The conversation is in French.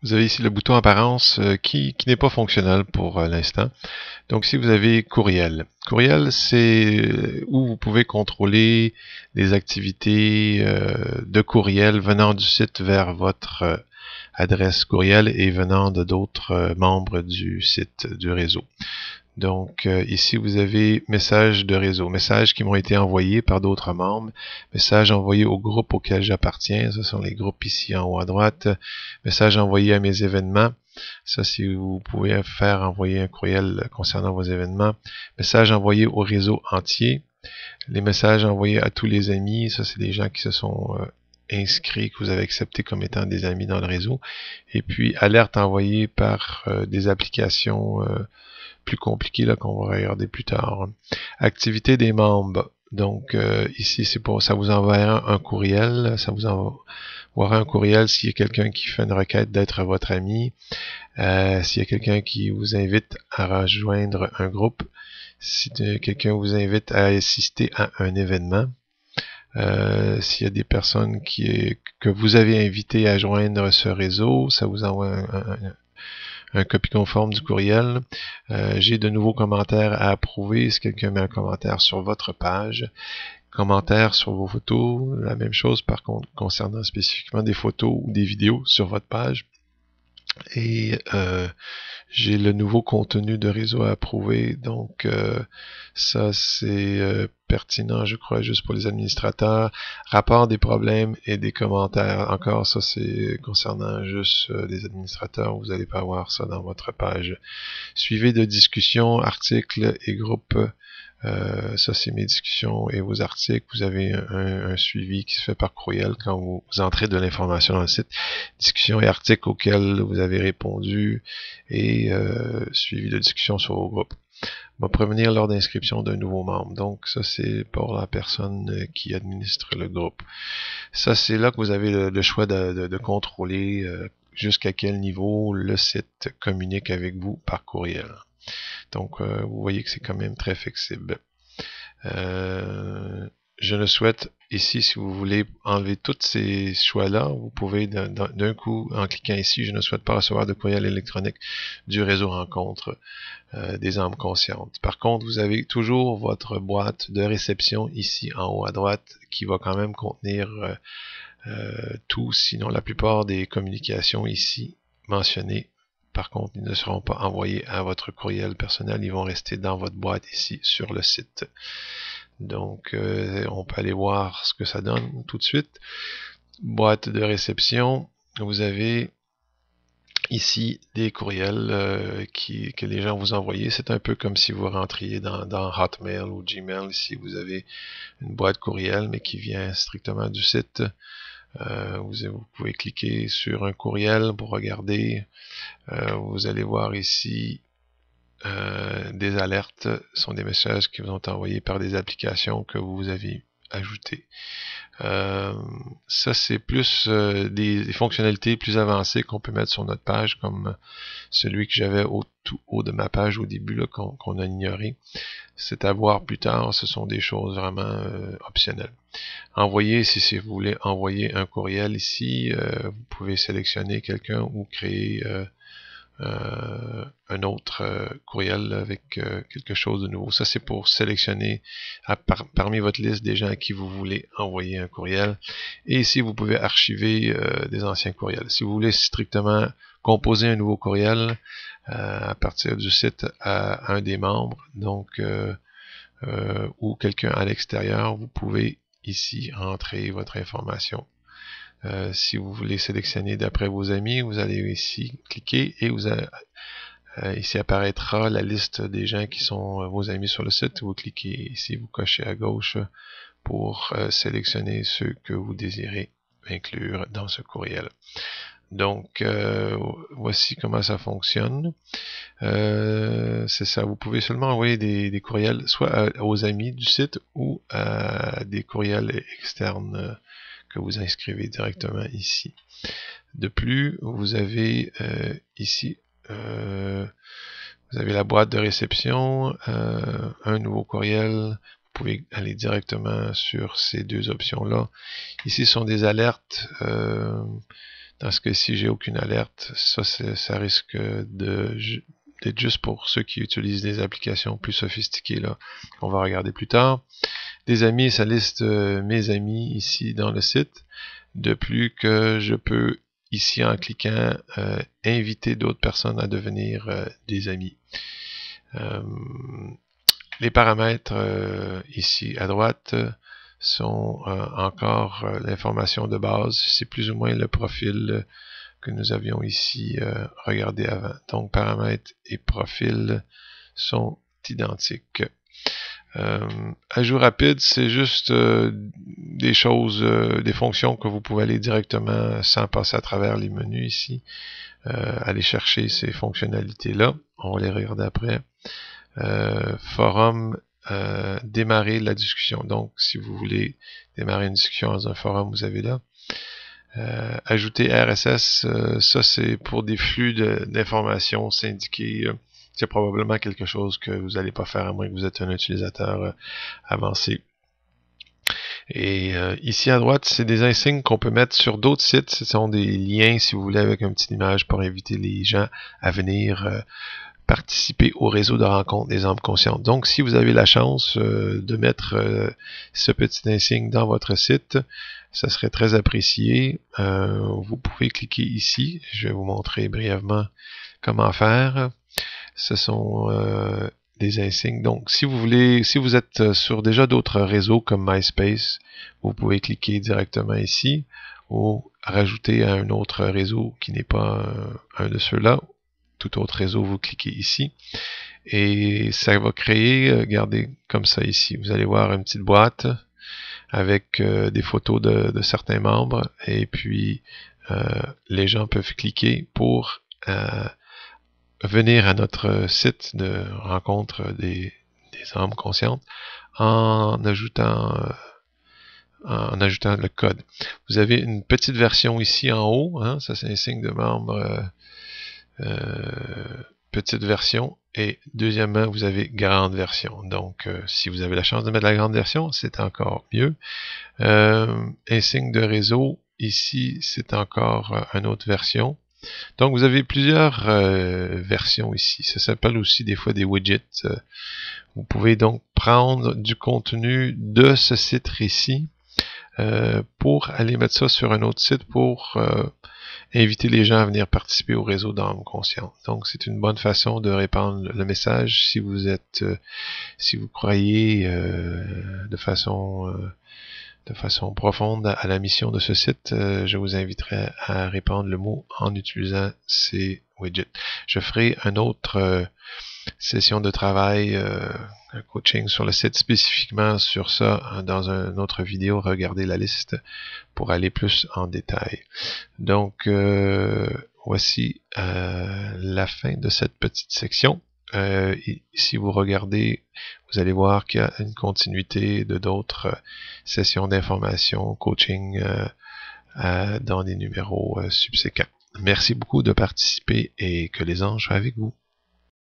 Vous avez ici le bouton apparence qui n'est pas fonctionnel pour l'instant. Donc ici vous avez courriel. Courriel, c'est où vous pouvez contrôler les activités de courriel venant du site vers votre adresse courriel et venant de d'autres membres du site du réseau. Donc ici vous avez messages de réseau, messages qui m'ont été envoyés par d'autres membres, messages envoyés au groupe auquel j'appartiens, ce sont les groupes ici en haut à droite, messages envoyés à mes événements, ça si vous pouvez faire envoyer un courriel concernant vos événements, messages envoyés au réseau entier, les messages envoyés à tous les amis, ça c'est des gens qui se sont inscrits, que vous avez accepté comme étant des amis dans le réseau, et puis alerte envoyée par des applications plus compliqué là qu'on va regarder plus tard. Activité des membres. Donc ici c'est pour ça vous enverra un courriel, ça vous enverra un courriel s'il y a quelqu'un qui fait une requête d'être votre ami, s'il y a quelqu'un qui vous invite à rejoindre un groupe, si quelqu'un vous invite à assister à un événement. S'il y a des personnes que vous avez invitées à joindre ce réseau, ça vous envoie un copie conforme du courriel. J'ai de nouveaux commentaires à approuver si quelqu'un met un commentaire sur votre page. Commentaires sur vos photos, la même chose par contre concernant spécifiquement des photos ou des vidéos sur votre page. Et j'ai le nouveau contenu de réseau à approuver, donc ça c'est pertinent je crois juste pour les administrateurs. Rapport des problèmes et des commentaires, encore ça c'est concernant juste les administrateurs, vous n'allez pas avoir ça dans votre page. Suivi de discussions, articles et groupes. Ça, c'est mes discussions et vos articles. Vous avez un suivi qui se fait par courriel quand vous entrez de l'information dans le site. Discussions et articles auxquels vous avez répondu et suivi de discussion sur vos groupes. Va prévenir lors d'inscription d'un nouveau membre. Donc, ça, c'est pour la personne qui administre le groupe. Ça, c'est là que vous avez le choix de contrôler jusqu'à quel niveau le site communique avec vous par courriel. Donc, vous voyez que c'est quand même très flexible. Je ne souhaite ici, si vous voulez enlever tous ces choix-là, vous pouvez d'un coup, en cliquant ici, je ne souhaite pas recevoir de courriel électronique du réseau rencontre des âmes conscientes. Par contre, vous avez toujours votre boîte de réception ici en haut à droite qui va quand même contenir tout, sinon la plupart des communications ici mentionnées. Par contre, ils ne seront pas envoyés à votre courriel personnel, ils vont rester dans votre boîte ici sur le site. Donc, on peut aller voir ce que ça donne tout de suite. Boîte de réception, vous avez ici des courriels que les gens vous envoient. C'est un peu comme si vous rentriez dans Hotmail ou Gmail. Ici, vous avez une boîte courriel, mais qui vient strictement du site. Vous pouvez cliquer sur un courriel pour regarder. Vous allez voir ici des alertes. Ce sont des messages qui vous ont envoyés par des applications que vous avez ajoutées. Ça, c'est plus des fonctionnalités plus avancées qu'on peut mettre sur notre page, comme celui que j'avais tout haut de ma page au début, là, qu'on a ignoré. C'est à voir plus tard, ce sont des choses vraiment optionnelles. Envoyer, si vous voulez envoyer un courriel ici, vous pouvez sélectionner quelqu'un ou créer un autre courriel avec quelque chose de nouveau. Ça, c'est pour sélectionner parmi votre liste des gens à qui vous voulez envoyer un courriel. Et ici, vous pouvez archiver des anciens courriels. Si vous voulez strictement composer un nouveau courriel à partir du site à un des membres, donc ou quelqu'un à l'extérieur, vous pouvez ici rentrer votre information. Si vous voulez sélectionner d'après vos amis, vous allez ici cliquer et ici apparaîtra la liste des gens qui sont vos amis sur le site. Vous cliquez ici, vous cochez à gauche pour sélectionner ceux que vous désirez inclure dans ce courriel. Donc, voici comment ça fonctionne. C'est ça, vous pouvez seulement envoyer des courriels soit aux amis du site ou à des courriels externes que vous inscrivez directement ici. De plus, vous avez ici, vous avez la boîte de réception, un nouveau courriel. Vous pouvez aller directement sur ces deux options-là. Ici sont des alertes. Dans ce cas-ci, j'ai aucune alerte. Ça risque d'être juste pour ceux qui utilisent des applications plus sophistiquées là, qu'on va regarder plus tard. Des amis, ça liste mes amis ici dans le site. De plus que je peux ici en cliquant inviter d'autres personnes à devenir des amis. Les paramètres ici à droite sont encore l'information de base. C'est plus ou moins le profil que nous avions ici regardé avant. Donc paramètres et profil sont identiques. Ajout rapide, c'est juste des choses, des fonctions que vous pouvez aller directement sans passer à travers les menus ici. Aller chercher ces fonctionnalités-là. On va les regarder après. Forum, démarrer la discussion. Donc, si vous voulez démarrer une discussion dans un forum, vous avez là. Ajouter RSS, ça c'est pour des flux d'informations syndiquées. C'est probablement quelque chose que vous n'allez pas faire à moins que vous êtes un utilisateur avancé. Et ici à droite, c'est des insignes qu'on peut mettre sur d'autres sites. Ce sont des liens, si vous voulez, avec une petite image pour inviter les gens à venir participer au réseau de rencontres des âmes conscientes. Donc, si vous avez la chance de mettre ce petit insigne dans votre site, ça serait très apprécié. Vous pouvez cliquer ici. Je vais vous montrer brièvement comment faire. Ce sont des insignes. Donc, si vous êtes sur déjà d'autres réseaux comme MySpace, vous pouvez cliquer directement ici ou rajouter à un autre réseau qui n'est pas un de ceux-là. Tout autre réseau, vous cliquez ici et ça va créer, regardez comme ça ici. Vous allez voir une petite boîte avec des photos de certains membres et puis les gens peuvent cliquer pour venir à notre site de rencontre des âmes conscientes en ajoutant le code. Vous avez une petite version ici en haut, hein, ça c'est un signe de membre, petite version, et deuxièmement vous avez grande version. Donc si vous avez la chance de mettre la grande version, c'est encore mieux. Un signe de réseau, ici c'est encore une autre version. Donc, vous avez plusieurs versions ici. Ça s'appelle aussi des fois des widgets. Vous pouvez donc prendre du contenu de ce site ici pour aller mettre ça sur un autre site pour inviter les gens à venir participer au réseau d'âmes conscientes. Donc, c'est une bonne façon de répandre le message si vous êtes, si vous croyez de façon profonde à la mission de ce site, je vous inviterai à répandre le mot en utilisant ces widgets. Je ferai une autre session de travail, un coaching sur le site spécifiquement sur ça dans une autre vidéo. Regardez la liste pour aller plus en détail. Donc, voici la fin de cette petite section. Si vous regardez, vous allez voir qu'il y a une continuité de d'autres sessions d'information, coaching dans des numéros subséquents. Merci beaucoup de participer et que les anges soient avec vous.